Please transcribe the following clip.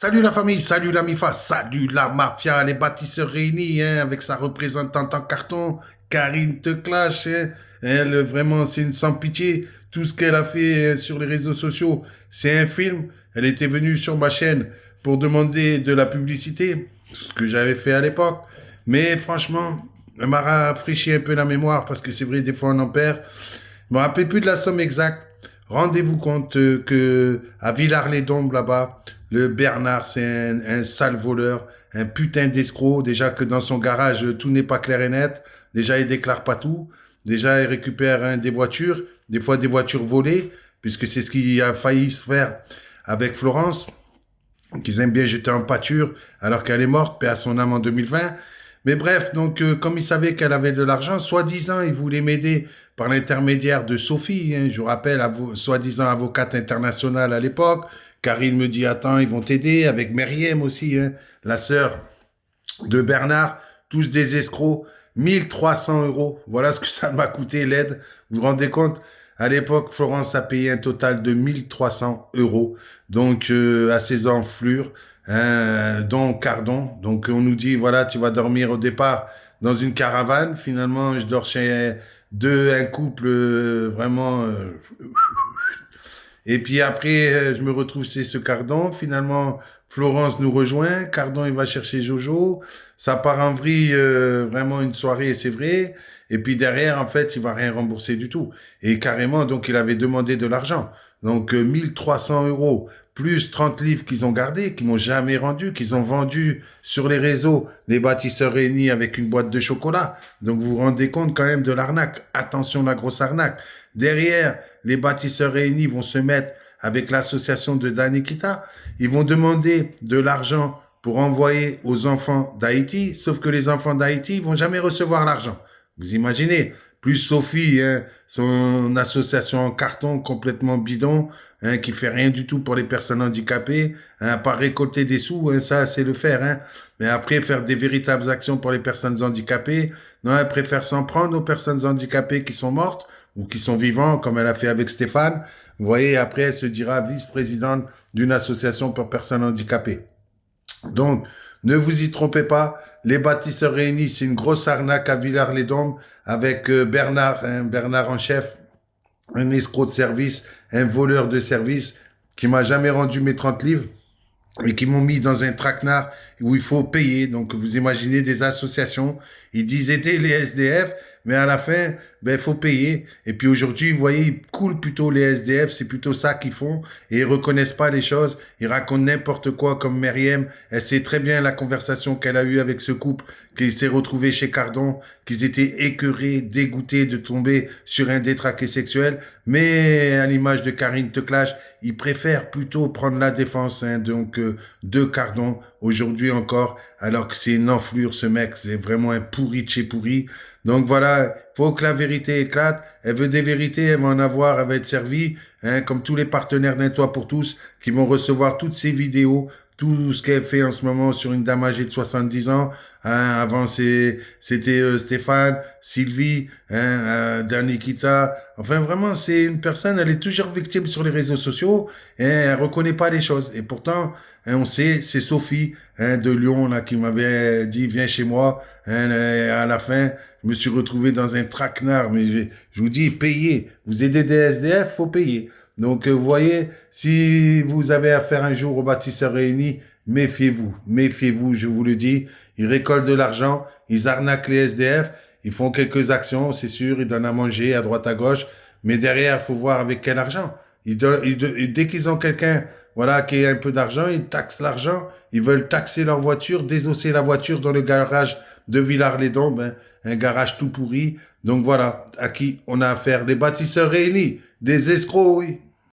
Salut la famille, salut la MIFA, salut la mafia, les bâtisseurs réunis, hein, avec sa représentante en carton, Karine te clash, hein. Elle, vraiment, c'est une sans pitié. Tout ce qu'elle a fait sur les réseaux sociaux, c'est un film. Elle était venue sur ma chaîne pour demander de la publicité, ce que j'avais fait à l'époque. Mais franchement, elle m'a rafraîchi un peu la mémoire parce que c'est vrai, des fois on en perd. Je me rappelle plus de la somme exacte. Rendez-vous compte que à Villars-les-Dombes, là-bas, le Bernard, c'est un sale voleur, un putain d'escroc. Déjà que dans son garage, tout n'est pas clair et net. Déjà, il déclare pas tout. Déjà, il récupère des voitures, des fois des voitures volées, puisque c'est ce qui a failli se faire avec Florence, qu'ils aiment bien jeter en pâture, alors qu'elle est morte, paix à son âme en 2020. Mais bref, donc, comme il savait qu'elle avait de l'argent, soi-disant, il voulait m'aider par l'intermédiaire de Sophie, hein, je vous rappelle, soi-disant avocate internationale à l'époque. Karine me dit, attends, ils vont t'aider, avec Meriem aussi, hein, la sœur de Bernard, tous des escrocs, 1 300 euros. Voilà ce que ça m'a coûté l'aide. Vous vous rendez compte? À l'époque, Florence a payé un total de 1 300 euros, donc à ses enflures, hein, dont Cardon. Donc on nous dit, voilà, tu vas dormir au départ dans une caravane. Finalement, je dors chez un couple vraiment et puis après, je me retrouve chez ce Cardon. Finalement, Florence nous rejoint. Cardon, il va chercher Jojo. Ça part en vrille, vraiment une soirée, c'est vrai. Et puis derrière, en fait, il va rien rembourser du tout. Et carrément, donc, il avait demandé de l'argent. Donc, 1 300 euros, plus 30 livres qu'ils ont gardés, qu'ils m'ont jamais rendus, qu'ils ont vendus sur les réseaux, les bâtisseurs réunis avec une boîte de chocolat. Donc, vous vous rendez compte quand même de l'arnaque. Attention, la grosse arnaque. Derrière, les bâtisseurs réunis vont se mettre avec l'association de Danikita. Ils vont demander de l'argent pour envoyer aux enfants d'Haïti, sauf que les enfants d'Haïti vont jamais recevoir l'argent. Vous imaginez? Plus Sophie, hein, son association en carton complètement bidon, hein, qui fait rien du tout pour les personnes handicapées, hein, pas récolter des sous, hein, ça c'est le faire, hein. Mais après faire des véritables actions pour les personnes handicapées, non, elle préfère s'en prendre aux personnes handicapées qui sont mortes ou qui sont vivants, comme elle a fait avec Stéphane. Vous voyez, après, elle se dira vice-présidente d'une association pour personnes handicapées. Donc, ne vous y trompez pas. Les bâtisseurs réunis, c'est une grosse arnaque à Villars-les-Dombes avec Bernard, hein, Bernard en chef, un escroc de service, un voleur de service qui m'a jamais rendu mes 30 livres et qui m'ont mis dans un traquenard où il faut payer. Donc, vous imaginez des associations, ils disent aider les SDF, mais à la fin, ben, il faut payer. Et puis aujourd'hui, vous voyez, ils coulent plutôt les SDF, c'est plutôt ça qu'ils font, et ils reconnaissent pas les choses, ils racontent n'importe quoi comme Meriem. Elle sait très bien la conversation qu'elle a eue avec ce couple, qui s'est retrouvé chez Cardon, qu'ils étaient écœurés, dégoûtés de tomber sur un détraqué sexuel, mais à l'image de Karine Teclash, ils préfèrent plutôt prendre la défense, hein, donc de Cardon, aujourd'hui encore, alors que c'est une enflure, ce mec, c'est vraiment un pourri de chez pourri. Donc voilà, faut que la vérité éclate. Elle veut des vérités, elle va en avoir, elle va être servie, hein, comme tous les partenaires d'un toit pour tous, qui vont recevoir toutes ces vidéos, tout ce qu'elle fait en ce moment sur une dame âgée de 70 ans. Hein, avant, c'était Stéphane, Sylvie, hein, Danikita. Enfin, vraiment, c'est une personne, elle est toujours victime sur les réseaux sociaux et elle reconnaît pas les choses. Et pourtant, hein, on sait, c'est Sophie, hein, de Lyon, là, qui m'avait dit, viens chez moi. Hein, à la fin, je me suis retrouvé dans un traquenard, mais je vous dis, payez. Vous aidez des SDF, faut payer. Donc, vous voyez, si vous avez affaire un jour aux bâtisseurs réunis, méfiez-vous, méfiez-vous, je vous le dis. Ils récoltent de l'argent, ils arnaquent les SDF, ils font quelques actions, c'est sûr, ils donnent à manger à droite à gauche, mais derrière, faut voir avec quel argent. Dès qu'ils ont quelqu'un, voilà, qui a un peu d'argent, ils taxent l'argent, ils veulent taxer leur voiture, désosser la voiture dans le garage de Villars-les-Dombes, hein, un garage tout pourri. Donc voilà, à qui on a affaire. Les bâtisseurs réunis, des escrocs, oui.